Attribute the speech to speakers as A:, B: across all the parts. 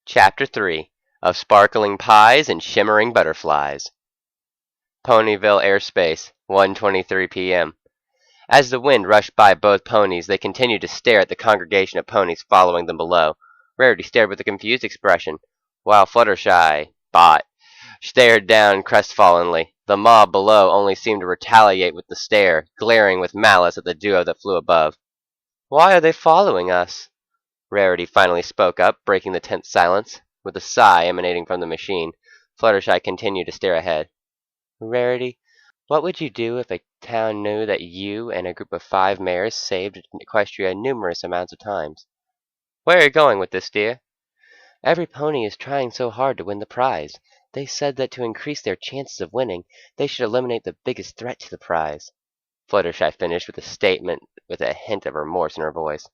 A: Chapter 3 of Sparkling Pies and Shimmering Butterflies. Ponyville Airspace, 1:23 p.m. As the wind rushed by both ponies, they continued to stare at the congregation of ponies following them below. Rarity stared with a confused expression, while Fluttershy, Bot, stared down crestfallenly. The mob below only seemed to retaliate with the stare, glaring with malice at the duo that flew above. "Why are they following us?" Rarity finally spoke up, breaking the tense silence. With a sigh emanating from the machine, Fluttershy continued to stare ahead. "Rarity, what would you do if a town knew that you and a group of 5 mares saved Equestria numerous amounts of times?" "Where are you going with this, dear?" "Every pony is trying so hard to win the prize. They said that to increase their chances of winning, they should eliminate the biggest threat to the prize." Fluttershy finished with a statement with a hint of remorse in her voice.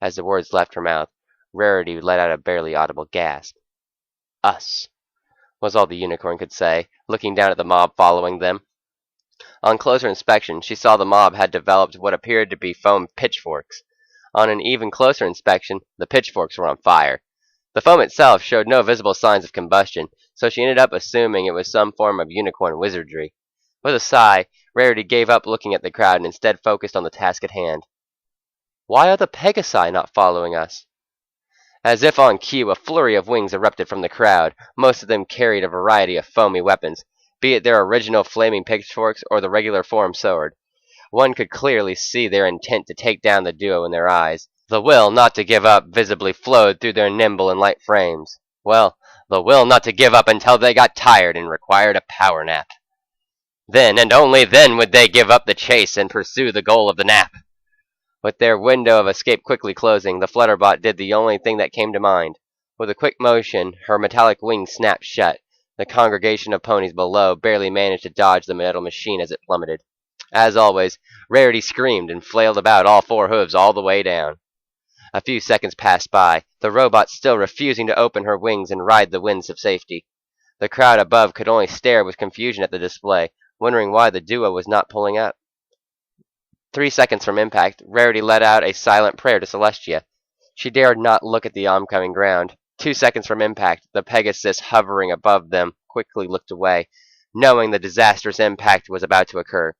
A: As the words left her mouth, Rarity let out a barely audible gasp. "Us," was all the unicorn could say, looking down at the mob following them. On closer inspection, she saw the mob had developed what appeared to be foam pitchforks. On an even closer inspection, the pitchforks were on fire. The foam itself showed no visible signs of combustion, so she ended up assuming it was some form of unicorn wizardry. With a sigh, Rarity gave up looking at the crowd and instead focused on the task at hand. "Why are the Pegasi not following us?" As if on cue, a flurry of wings erupted from the crowd. Most of them carried a variety of foamy weapons, be it their original flaming pitchforks or the regular form sword. One could clearly see their intent to take down the duo in their eyes. The will not to give up visibly flowed through their nimble and light frames. Well, the will not to give up until they got tired and required a power nap. Then, and only then, would they give up the chase and pursue the goal of the nap. With their window of escape quickly closing, the Flutterbot did the only thing that came to mind. With a quick motion, her metallic wings snapped shut. The congregation of ponies below barely managed to dodge the metal machine as it plummeted. As always, Rarity screamed and flailed about all 4 hooves all the way down. A few seconds passed by, the robot still refusing to open her wings and ride the winds of safety. The crowd above could only stare with confusion at the display, wondering why the duo was not pulling up. 3 seconds from impact, Rarity let out a silent prayer to Celestia. She dared not look at the oncoming ground. 2 seconds from impact, the Pegasus hovering above them quickly looked away, knowing the disastrous impact was about to occur.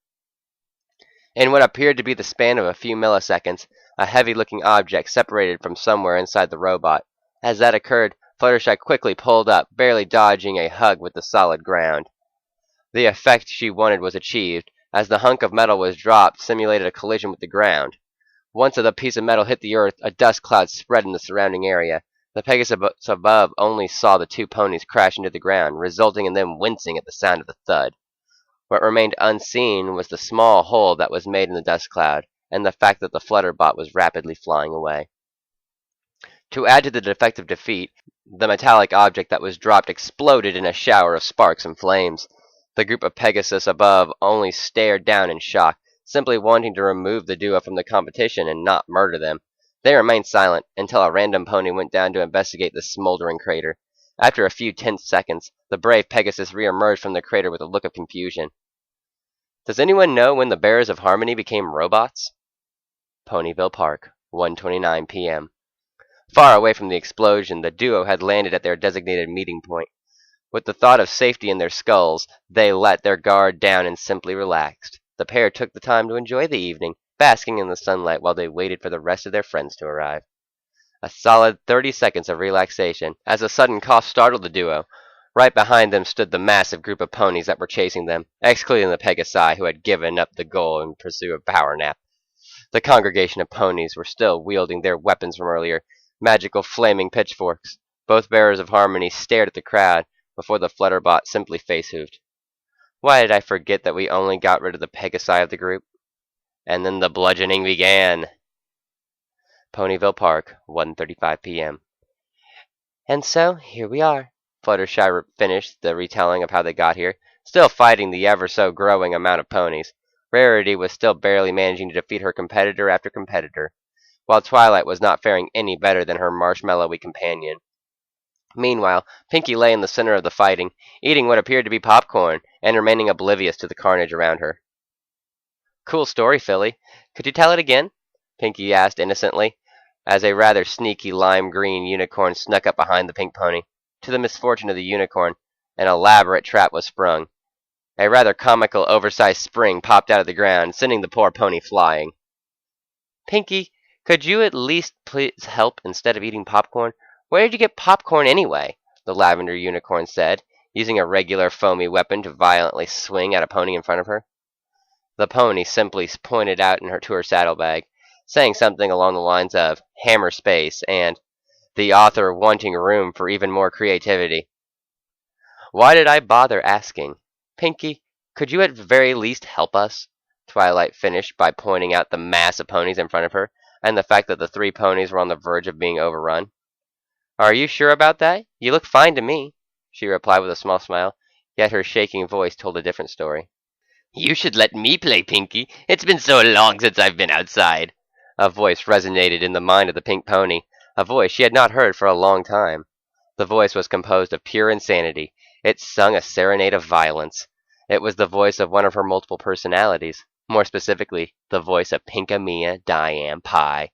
A: In what appeared to be the span of a few milliseconds, a heavy-looking object separated from somewhere inside the robot. As that occurred, Fluttershy quickly pulled up, barely dodging a hug with the solid ground. The effect she wanted was achieved, as the hunk of metal was dropped, simulated a collision with the ground. Once the piece of metal hit the earth, a dust cloud spread in the surrounding area. The Pegasus above only saw the 2 ponies crash into the ground, resulting in them wincing at the sound of the thud. What remained unseen was the small hole that was made in the dust cloud, and the fact that the Flutterbot was rapidly flying away. To add to the defective defeat, the metallic object that was dropped exploded in a shower of sparks and flames. The group of Pegasus above only stared down in shock, simply wanting to remove the duo from the competition and not murder them. They remained silent until a random pony went down to investigate the smoldering crater. After a few tense seconds, the brave Pegasus re-emerged from the crater with a look of confusion. Does anyone know when the Bearers of Harmony became robots? Ponyville Park, 1:29 p.m. Far away from the explosion, the duo had landed at their designated meeting point. With the thought of safety in their skulls, they let their guard down and simply relaxed. The pair took the time to enjoy the evening, basking in the sunlight while they waited for the rest of their friends to arrive. A solid 30 seconds of relaxation, as a sudden cough startled the duo. Right behind them stood the massive group of ponies that were chasing them, excluding the Pegasi, who had given up the goal in pursuit of power nap. The congregation of ponies were still wielding their weapons from earlier, magical flaming pitchforks. Both Bearers of Harmony stared at the crowd, before the Flutterbot simply face-hooved. Why did I forget that we only got rid of the Pegasi of the group? And then the bludgeoning began. Ponyville Park, 1:35 p.m. And so, here we are. Fluttershy finished the retelling of how they got here, still fighting the ever-so-growing amount of ponies. Rarity was still barely managing to defeat her competitor after competitor, while Twilight was not faring any better than her marshmallowy companion. Meanwhile, Pinkie lay in the center of the fighting, eating what appeared to be popcorn, and remaining oblivious to the carnage around her. "Cool story, Philly. Could you tell it again?" Pinkie asked innocently. as a rather sneaky lime-green unicorn snuck up behind the pink pony. To the misfortune of the unicorn, an elaborate trap was sprung. A rather comical, oversized spring popped out of the ground, sending the poor pony flying. "Pinky, could you at least please help instead of eating popcorn? Where did you get popcorn anyway?" the lavender unicorn said, using a regular foamy weapon to violently swing at a pony in front of her. The pony simply pointed out to her saddlebag, saying something along the lines of "hammer space" and the author wanting room for even more creativity. Why did I bother asking? Pinky, could you at very least help us? Twilight finished by pointing out the mass of ponies in front of her, and the fact that the 3 ponies were on the verge of being overrun. "Are you sure about that? You look fine to me," she replied with a small smile, yet her shaking voice told a different story. "You should let me play, Pinky. It's been so long since I've been outside." A voice resonated in the mind of the pink pony, a voice she had not heard for a long time. The voice was composed of pure insanity. It sung a serenade of violence. It was the voice of one of her multiple personalities, more specifically, the voice of Pinkamena Diane Pie.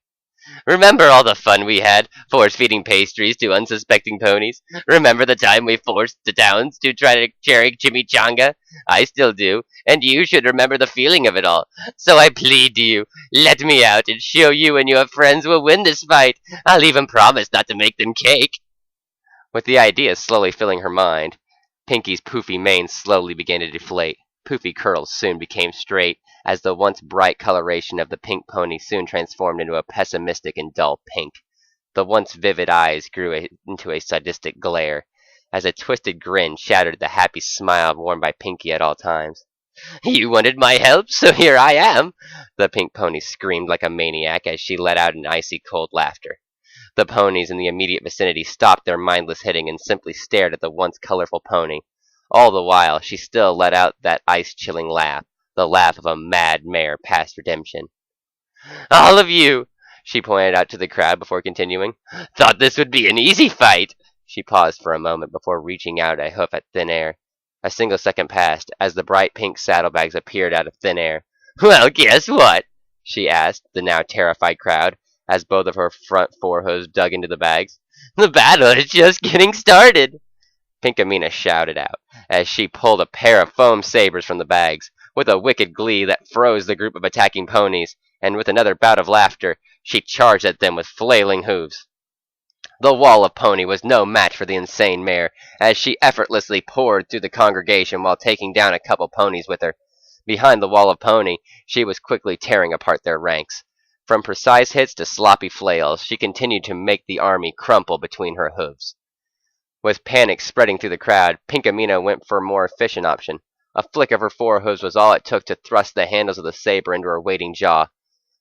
A: "Remember all the fun we had, force-feeding pastries to unsuspecting ponies? Remember the time we forced the towns to try to cherry chimichanga? I still do, and you should remember the feeling of it all. So I plead to you, let me out and show you and your friends will win this fight. I'll even promise not to make them cake." With the idea slowly filling her mind, Pinky's poofy mane slowly began to deflate. Poofy curls soon became straight, as the once bright coloration of the pink pony soon transformed into a pessimistic and dull pink. The once vivid eyes grew into a sadistic glare, as a twisted grin shattered the happy smile worn by Pinky at all times. "You wanted my help, so here I am!" the pink pony screamed like a maniac as she let out an icy cold laughter. The ponies in the immediate vicinity stopped their mindless hitting and simply stared at the once colorful pony. All the while, she still let out that ice-chilling laugh, the laugh of a mad mare past redemption. "All of you," she pointed out to the crowd before continuing, "thought this would be an easy fight." She paused for a moment before reaching out a hoof at thin air. A single second passed as the bright pink saddlebags appeared out of thin air. "Well, guess what?" she asked the now terrified crowd, as both of her front forehoofs dug into the bags. "The battle is just getting started!" Pinkamena shouted out, as she pulled a pair of foam sabers from the bags, with a wicked glee that froze the group of attacking ponies, and with another bout of laughter, she charged at them with flailing hooves. The wall of pony was no match for the insane mare, as she effortlessly poured through the congregation while taking down a couple ponies with her. Behind the wall of pony, she was quickly tearing apart their ranks. From precise hits to sloppy flails, she continued to make the army crumple between her hooves. With panic spreading through the crowd, Pinkamena went for a more efficient option. A flick of her forehooves was all it took to thrust the handles of the saber into her waiting jaw.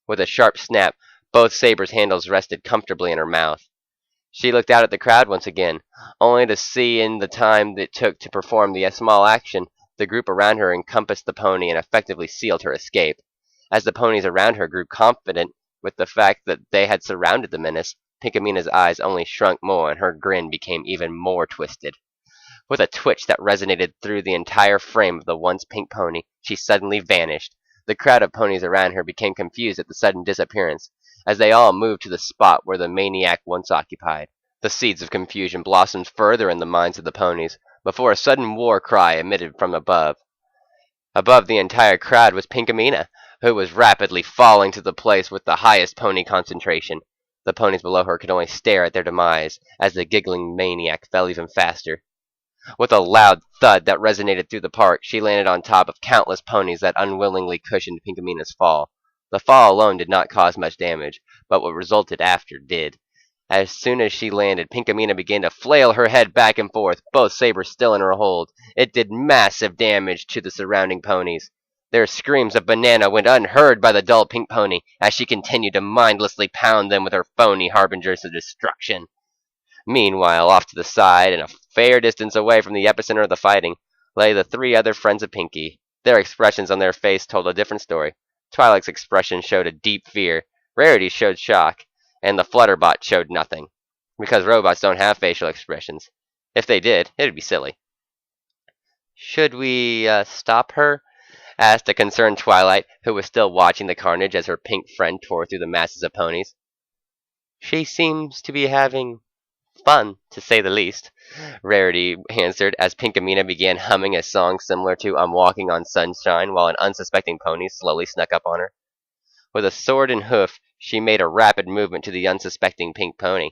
A: With a sharp snap, both sabers' handles rested comfortably in her mouth. She looked out at the crowd once again, only to see in the time it took to perform the small action, the group around her encompassed the pony and effectively sealed her escape. As the ponies around her grew confident with the fact that they had surrounded the menace, Pinkamena's eyes only shrunk more and her grin became even more twisted. With a twitch that resonated through the entire frame of the once pink pony, she suddenly vanished. The crowd of ponies around her became confused at the sudden disappearance, as they all moved to the spot where the maniac once occupied. The seeds of confusion blossomed further in the minds of the ponies, before a sudden war cry emitted from above. Above the entire crowd was Pinkamena, who was rapidly falling to the place with the highest pony concentration. The ponies below her could only stare at their demise, as the giggling maniac fell even faster. With a loud thud that resonated through the park, she landed on top of countless ponies that unwillingly cushioned Pinkamena's fall. The fall alone did not cause much damage, but what resulted after did. As soon as she landed, Pinkamena began to flail her head back and forth, both sabers still in her hold. It did massive damage to the surrounding ponies. Their screams of banana went unheard by the dull pink pony, as she continued to mindlessly pound them with her phony harbingers of destruction. Meanwhile, off to the side, and a fair distance away from the epicenter of the fighting, lay the 3 other friends of Pinky. Their expressions on their face told a different story. Twilight's expression showed a deep fear, Rarity showed shock, and the Flutterbot showed nothing. Because robots don't have facial expressions. If they did, it would be silly. "Should we, stop her?" asked a concerned Twilight, who was still watching the carnage as her pink friend tore through the masses of ponies. She seems to be having fun, to say the least, Rarity answered as Pinkamena began humming a song similar to I'm Walking on Sunshine while an unsuspecting pony slowly snuck up on her. With a sword and hoof, she made a rapid movement to the unsuspecting pink pony.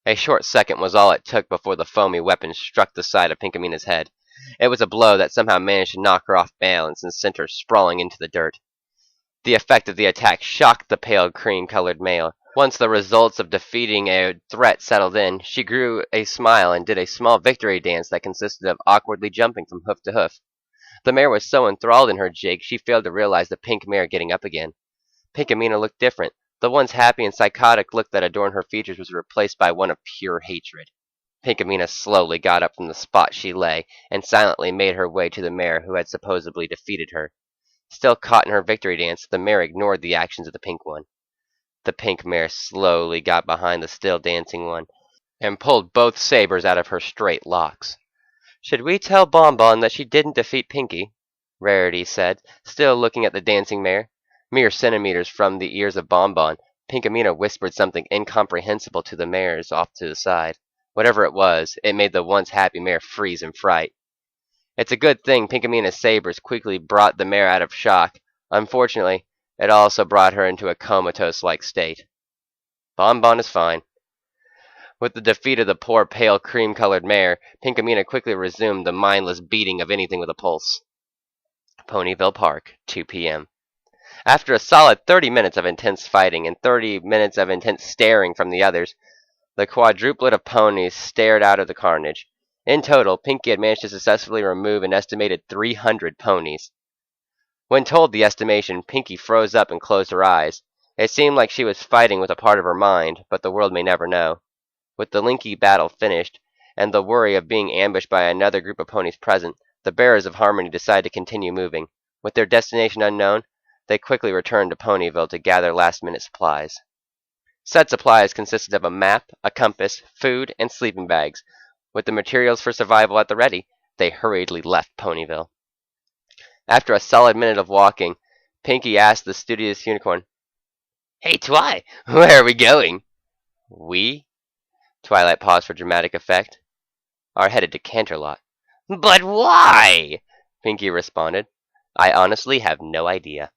A: A short second was all it took before the foamy weapon struck the side of Pinkamena's head. It was a blow that somehow managed to knock her off balance and sent her sprawling into the dirt. The effect of the attack shocked the pale cream-colored mare. Once the results of defeating a threat settled in, she grew a smile and did a small victory dance that consisted of awkwardly jumping from hoof to hoof. The mare was so enthralled in her jig, she failed to realize the pink mare getting up again. Pinkamena looked different. The once happy and psychotic look that adorned her features was replaced by one of pure hatred. Pinkamena slowly got up from the spot she lay, and silently made her way to the mare who had supposedly defeated her. Still caught in her victory dance, the mare ignored the actions of the pink one. The pink mare slowly got behind the still dancing one, and pulled both sabers out of her straight locks. "Should we tell Bonbon that she didn't defeat Pinky?" Rarity said, still looking at the dancing mare. Mere centimeters from the ears of Bonbon, Pinkamena whispered something incomprehensible to the mares off to the side. Whatever it was, it made the once happy mare freeze in fright. It's a good thing Pinkamena's sabers quickly brought the mare out of shock. Unfortunately, it also brought her into a comatose-like state. Bonbon is fine. With the defeat of the poor pale cream-colored mare, Pinkamena quickly resumed the mindless beating of anything with a pulse. Ponyville Park, 2 p.m. After a solid 30 minutes of intense fighting and 30 minutes of intense staring from the others, the quadruplet of ponies stared out of the carnage. In total, Pinky had managed to successfully remove an estimated 300 ponies. When told the estimation, Pinky froze up and closed her eyes. It seemed like she was fighting with a part of her mind, but the world may never know. With the Linky battle finished, and the worry of being ambushed by another group of ponies present, the bearers of Harmony decided to continue moving. With their destination unknown, they quickly returned to Ponyville to gather last-minute supplies. Said supplies consisted of a map, a compass, food, and sleeping bags. With the materials for survival at the ready, they hurriedly left Ponyville. After a solid minute of walking, Pinky asked the studious unicorn, "Hey, Twi, where are we going?" "We?" Twilight paused for dramatic effect. "Are headed to Canterlot." "But why?" Pinky responded. "I honestly have no idea."